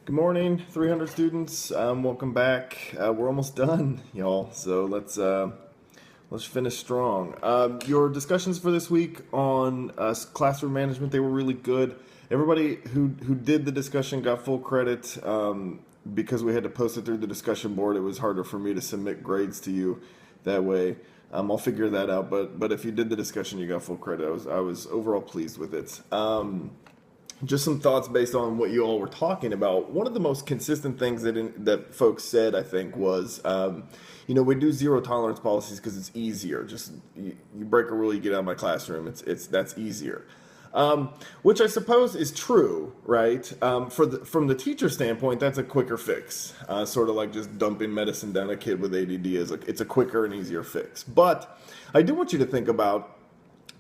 Good morning, 300 students. Welcome back. We're almost done, y'all. So let's finish strong. Your discussions for this week on classroom management, they were really good. Everybody who did the discussion got full credit. Because we had to post it through the discussion board, it was harder for me to submit grades to you that way. I'll figure that out. But if you did the discussion, you got full credit. I was overall pleased with it. Just some thoughts based on what you all were talking about. One of the most consistent things that folks said, I think, was, we do zero tolerance policies because it's easier. Just you break a rule, you get out of my classroom. That's easier, which I suppose is true, right? From the teacher standpoint, that's a quicker fix. Sort of like just dumping medicine down a kid with ADD it's a quicker and easier fix. But I do want you to think about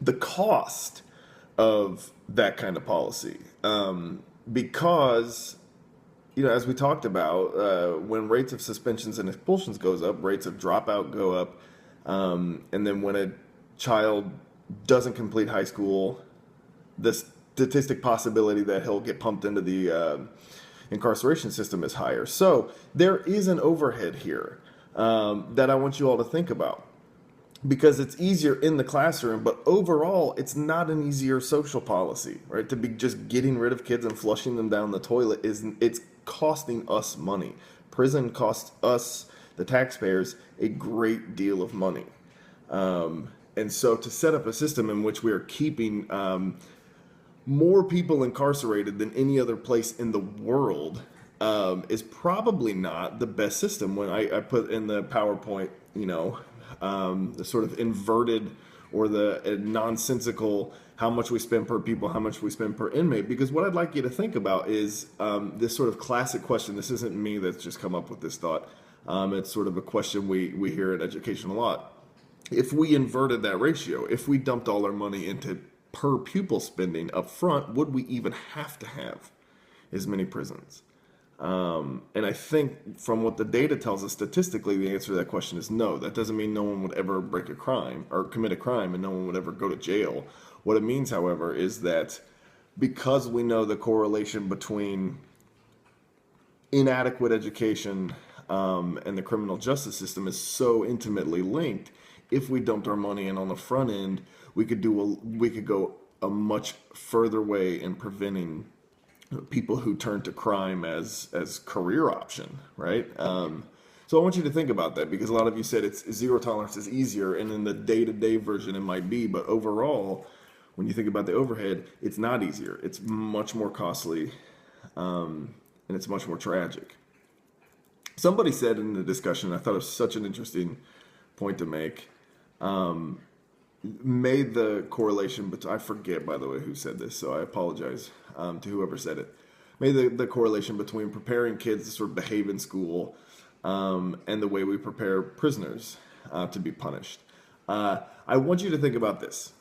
the cost of that kind of policy, because as we talked about, when rates of suspensions and expulsions goes up, rates of dropout go up, and then when a child doesn't complete high school, the statistic possibility that he'll get pumped into the incarceration system is higher. So there is an overhead here that I want you all to think about, because it's easier in the classroom, but overall, it's not an easier social policy, right? To be just getting rid of kids and flushing them down the toilet it's costing us money. Prison costs us, the taxpayers, a great deal of money. And so to set up a system in which we are keeping more people incarcerated than any other place in the world is probably not the best system. When I put in the PowerPoint, the sort of inverted or the nonsensical how much we spend per pupil, how much we spend per inmate. Because what I'd like you to think about is this sort of classic question. This isn't me that's just come up with this thought. It's sort of a question we hear in education a lot. If we inverted that ratio, if we dumped all our money into per pupil spending up front, would we even have to have as many prisons? And I think from what the data tells us statistically, the answer to that question is no. That doesn't mean no one would ever break a crime or commit a crime and no one would ever go to jail. What it means, however, is that because we know the correlation between inadequate education and the criminal justice system is so intimately linked, if we dumped our money in on the front end, we could go a much further way in preventing people who turn to crime as career option, right? So I want you to think about that, because a lot of you said it's zero tolerance is easier, and in the day-to-day version it might be, but overall, when you think about the overhead, it's not easier. It's much more costly, and it's much more tragic. Somebody said in the discussion, I thought it was such an interesting point to make, made the correlation, but I forget, by the way, who said this, so I apologize to whoever said it. Made the correlation between preparing kids to sort of behave in school and the way we prepare prisoners to be punished. I want you to think about this.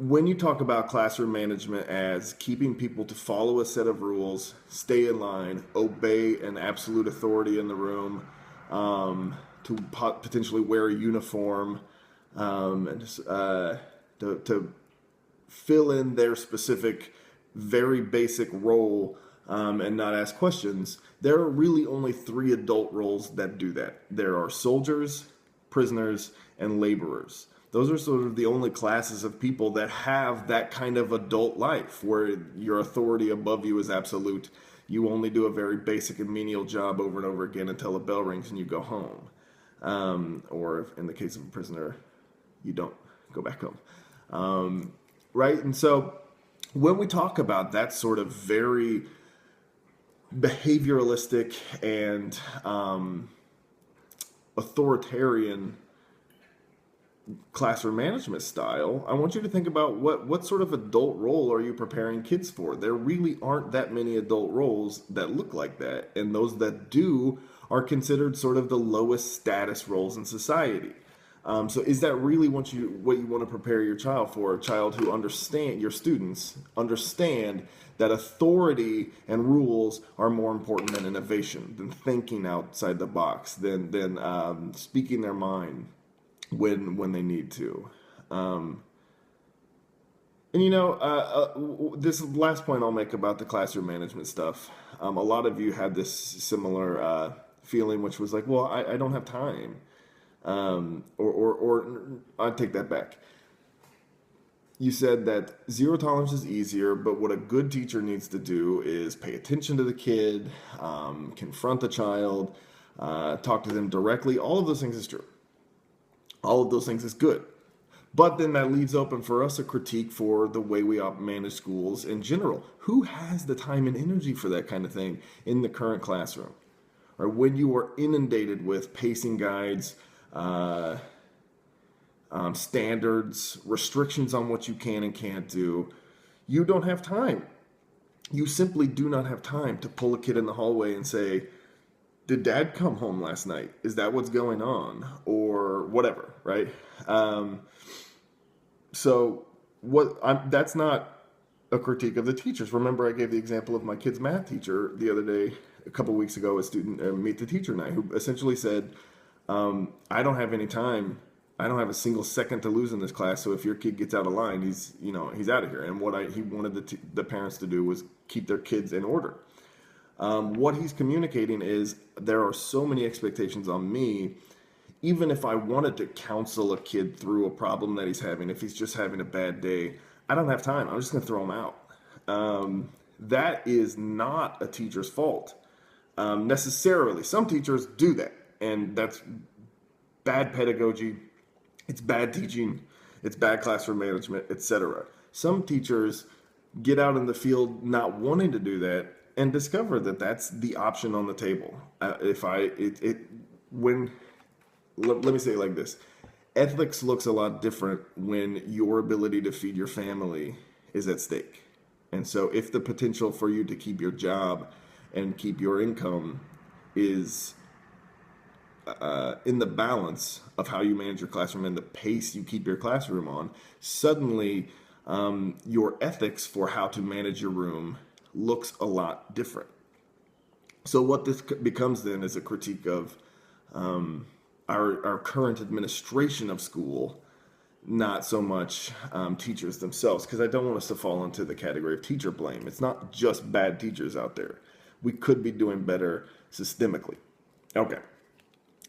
When you talk about classroom management as keeping people to follow a set of rules, stay in line, obey an absolute authority in the room, to potentially wear a uniform, and just to fill in their specific, very basic role and not ask questions, there are really only three adult roles that do that. There are soldiers, prisoners, and laborers. Those are sort of the only classes of people that have that kind of adult life where your authority above you is absolute. You only do a very basic and menial job over and over again until a bell rings and you go home. Or if in the case of a prisoner, you don't go back home. Right? And so when we talk about that sort of very behavioralistic and authoritarian classroom management style, I want you to think about what sort of adult role are you preparing kids for? There really aren't that many adult roles that look like that, and those that do are considered sort of the lowest status roles in society. So is that really what you want to prepare your child for? A child who your students understand that authority and rules are more important than innovation, than thinking outside the box, than speaking their mind when they need to. And this last point I'll make about the classroom management stuff. A lot of you had this similar feeling, which was like, well, I don't have time. Or I take that back. You said that zero tolerance is easier, but what a good teacher needs to do is pay attention to the kid, confront the child, talk to them directly. All of those things is true. All of those things is good. But then that leaves open for us a critique for the way we manage schools in general. Who has the time and energy for that kind of thing in the current classroom? Or when you are inundated with pacing guides, standards, restrictions on what you can and can't do, you don't have time. You simply do not have time to pull a kid in the hallway and say, did dad come home last night? Is that what's going on? Or whatever, right? That's not a critique of the teachers. Remember, I gave the example of my kid's math teacher the other day, a couple weeks ago, a student Meet the Teacher night, who essentially said, I don't have any time. I don't have a single second to lose in this class. So if your kid gets out of line, he's out of here. And what he wanted the parents to do was keep their kids in order. What he's communicating is there are so many expectations on me. Even if I wanted to counsel a kid through a problem that he's having, if he's just having a bad day, I don't have time. I'm just going to throw him out. That is not a teacher's fault necessarily. Some teachers do that, and that's bad pedagogy. It's bad teaching. It's bad classroom management, etc. Some teachers get out in the field not wanting to do that and discover that that's the option on the table. Let me say it like this. Ethics looks a lot different when your ability to feed your family is at stake. And so if the potential for you to keep your job and keep your income is in the balance of how you manage your classroom and the pace you keep your classroom on, suddenly your ethics for how to manage your room looks a lot different. So what this becomes then is a critique of our current administration of school, not so much teachers themselves, because I don't want us to fall into the category of teacher blame. It's not just bad teachers out there. We could be doing better systemically. Okay.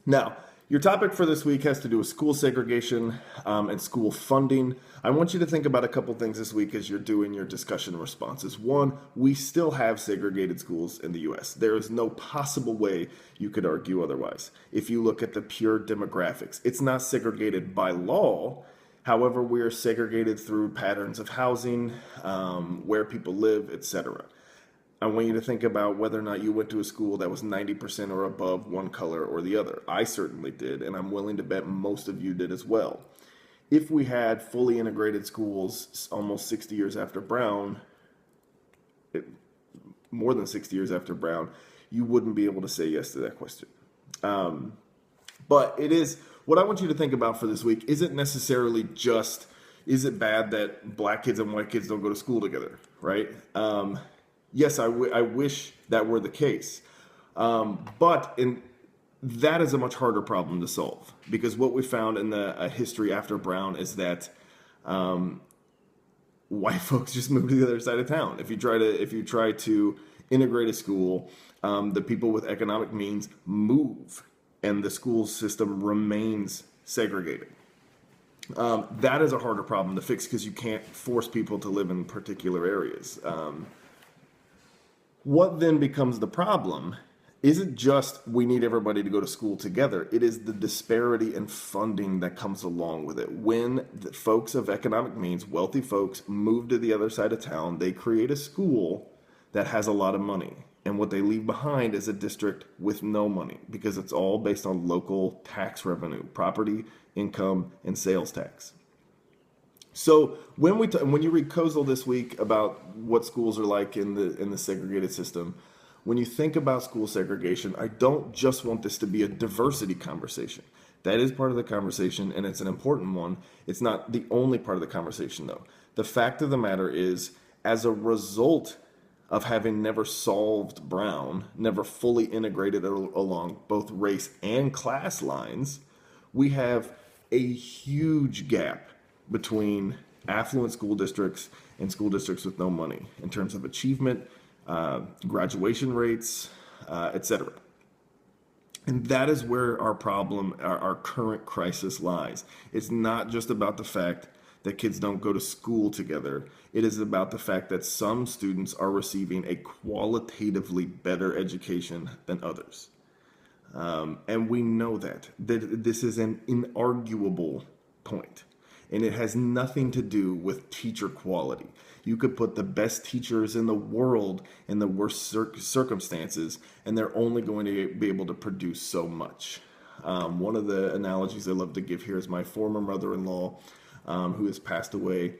Now, your topic for this week has to do with school segregation and school funding. I want you to think about a couple things this week as you're doing your discussion responses. One, we still have segregated schools in the U.S. There is no possible way you could argue otherwise. If you look at the pure demographics, it's not segregated by law. However, we are segregated through patterns of housing, where people live, etc. I want you to think about whether or not you went to a school that was 90% or above one color or the other. I certainly did, and I'm willing to bet most of you did as well. If we had fully integrated schools almost 60 years after Brown, more than 60 years after Brown, you wouldn't be able to say yes to that question. But it is, what I want you to think about for this week isn't necessarily just, is it bad that black kids and white kids don't go to school together, right? Yes, I wish that were the case. But that is a much harder problem to solve, because what we found in the history after Brown is that white folks just move to the other side of town. If you try to integrate a school, the people with economic means move, and the school system remains segregated. That is a harder problem to fix because you can't force people to live in particular areas. What then becomes the problem isn't just we need everybody to go to school together. It is the disparity in funding that comes along with it. When the folks of economic means, wealthy folks, move to the other side of town, they create a school that has a lot of money. And what they leave behind is a district with no money, because it's all based on local tax revenue, property, income, and sales tax. So when you read Kozel this week about what schools are like in the segregated system, when you think about school segregation, I don't just want this to be a diversity conversation. That is part of the conversation, and it's an important one. It's not the only part of the conversation, though. The fact of the matter is, as a result of having never solved Brown, never fully integrated along both race and class lines, we have a huge gap between affluent school districts and school districts with no money in terms of achievement, graduation rates, etc. And that is where our problem, our current crisis lies. It's not just about the fact that kids don't go to school together. It is about the fact that some students are receiving a qualitatively better education than others. And we know that this is an inarguable point. And it has nothing to do with teacher quality. You could put the best teachers in the world in the worst circumstances, and they're only going to be able to produce so much. One of the analogies I love to give here is my former mother-in-law, who has passed away.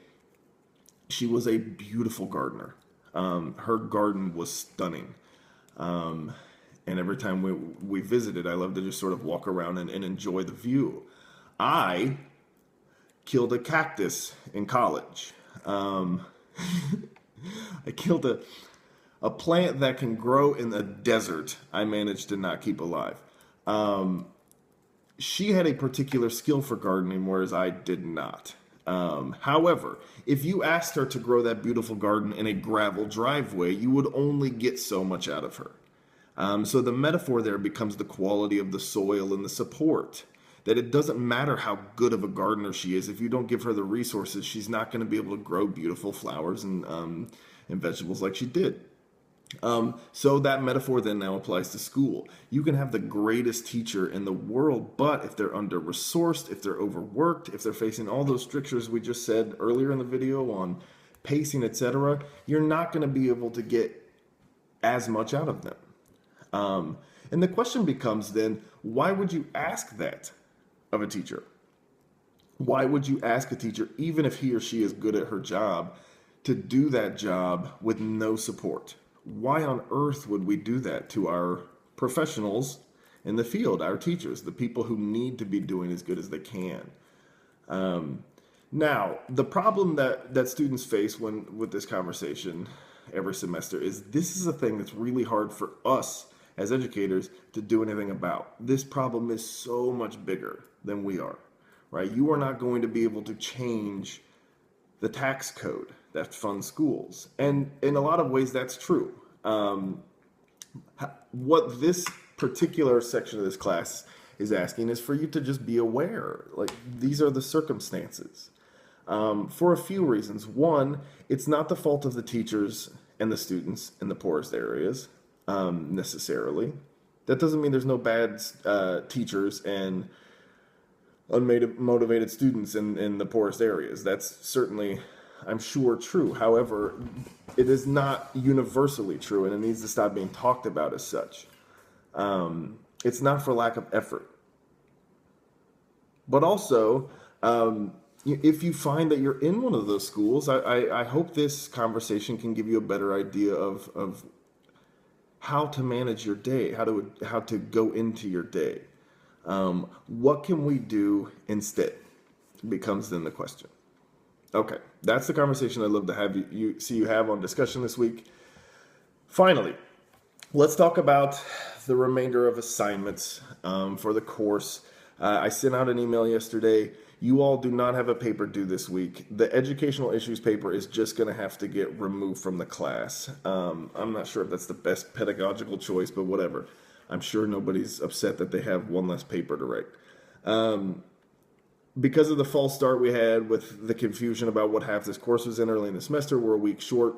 She was a beautiful gardener. Her garden was stunning. And every time we visited, I loved to just sort of walk around and enjoy the view. I killed a cactus in college. I killed a plant that can grow in the desert. I managed to not keep alive. She had a particular skill for gardening, whereas I did not. However, if you asked her to grow that beautiful garden in a gravel driveway, you would only get so much out of her. So the metaphor there becomes the quality of the soil and the support. That it doesn't matter how good of a gardener she is. If you don't give her the resources, she's not going to be able to grow beautiful flowers and vegetables like she did. So that metaphor then now applies to school. You can have the greatest teacher in the world, but if they're under-resourced, if they're overworked, if they're facing all those strictures we just said earlier in the video on pacing, etc., you're not going to be able to get as much out of them. And the question becomes then, why would you ask that of a teacher? Why would you ask a teacher, even if he or she is good at her job, to do that job with no support? Why on earth would we do that to our professionals in the field, our teachers, the people who need to be doing as good as they can? Now, the problem that students face with this conversation every semester is this is a thing that's really hard for us as educators to do anything about. This problem is so much bigger than we are, right? You are not going to be able to change the tax code that funds schools. And in a lot of ways, that's true. What this particular section of this class is asking is for you to just be aware. Like, these are the circumstances. For a few reasons. One, it's not the fault of the teachers and the students in the poorest areas. Necessarily. That doesn't mean there's no bad teachers and unmotivated students in the poorest areas. That's certainly, I'm sure, true. However, it is not universally true, and it needs to stop being talked about as such. It's not for lack of effort. But also, if you find that you're in one of those schools, I hope this conversation can give you a better idea of how to manage your day, how to go into your day. What can we do instead becomes then the question. Okay, that's the conversation I'd love to have you have on discussion this week. Finally, let's talk about the remainder of assignments for the course. I sent out an email yesterday. You all do not have a paper due this week. The educational issues paper is just going to have to get removed from the class. I'm not sure if that's the best pedagogical choice, but whatever. I'm sure nobody's upset that they have one less paper to write. Because of the false start we had with the confusion about what half this course was in early in the semester, we're a week short.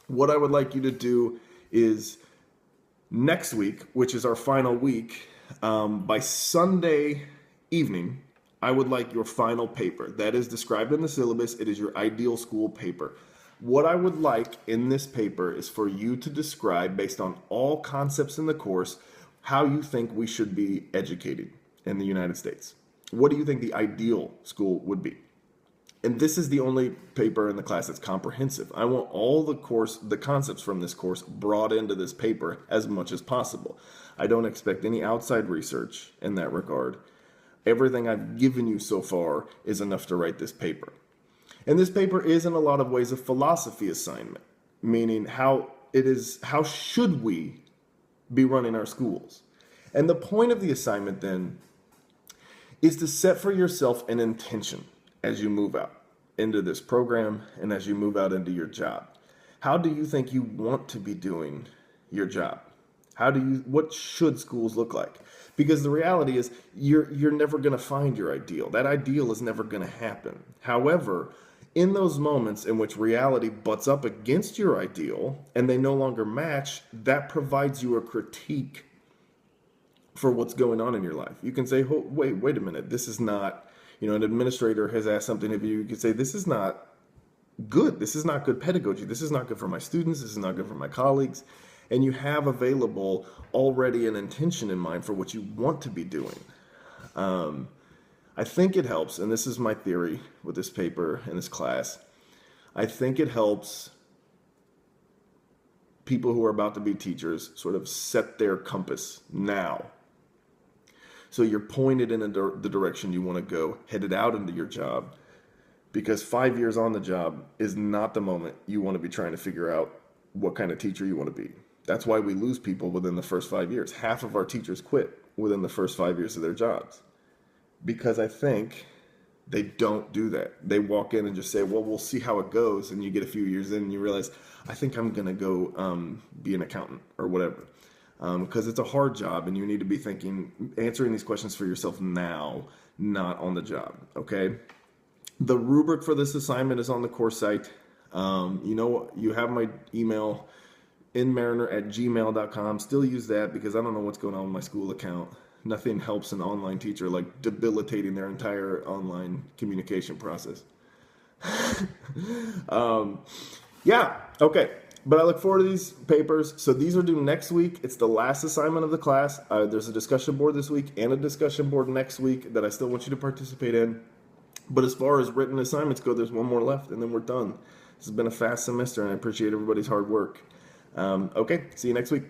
What I would like you to do is next week, which is our final week, by Sunday evening, I would like your final paper. That is described in the syllabus. It is your ideal school paper. What I would like in this paper is for you to describe, based on all concepts in the course, how you think we should be educated in the United States. What do you think the ideal school would be? And this is the only paper in the class that's comprehensive. I want all the concepts from this course brought into this paper as much as possible. I don't expect any outside research in that regard. Everything I've given you so far is enough to write this paper. And this paper is in a lot of ways a philosophy assignment, meaning how should we be running our schools? And the point of the assignment then is to set for yourself an intention as you move out into this program and as you move out into your job. How do you think you want to be doing your job? What should schools look like? Because the reality is you're never going to find your ideal. That ideal is never going to happen. However, in those moments in which reality butts up against your ideal and they no longer match, that provides you a critique for what's going on in your life. You can say, oh, wait a minute, this is not, an administrator has asked something of you. You can say, this is not good. This is not good pedagogy. This is not good for my students. This is not good for my colleagues. And you have available already an intention in mind for what you want to be doing. I think it helps, and this is my theory with this paper and this class. I think it helps people who are about to be teachers sort of set their compass now. So you're pointed in the direction you want to go, headed out into your job, because 5 years on the job is not the moment you want to be trying to figure out what kind of teacher you want to be. That's why we lose people within the first 5 years. Half of our teachers quit within the first 5 years of their jobs, because I think they don't do that. They walk in and just say, well, we'll see how it goes. And you get a few years in and you realize, I think I'm going to go be an accountant or whatever. Because it's a hard job and you need to be answering these questions for yourself now, not on the job, okay? The rubric for this assignment is on the course site. You have my email, nmariner@gmail.com. Still use that because I don't know what's going on with my school account. Nothing helps an online teacher like debilitating their entire online communication process. Yeah, okay. But I look forward to these papers. So these are due next week. It's the last assignment of the class. There's a discussion board this week and a discussion board next week that I still want you to participate in. But as far as written assignments go, there's one more left, and then we're done. This has been a fast semester, and I appreciate everybody's hard work. Okay, see you next week.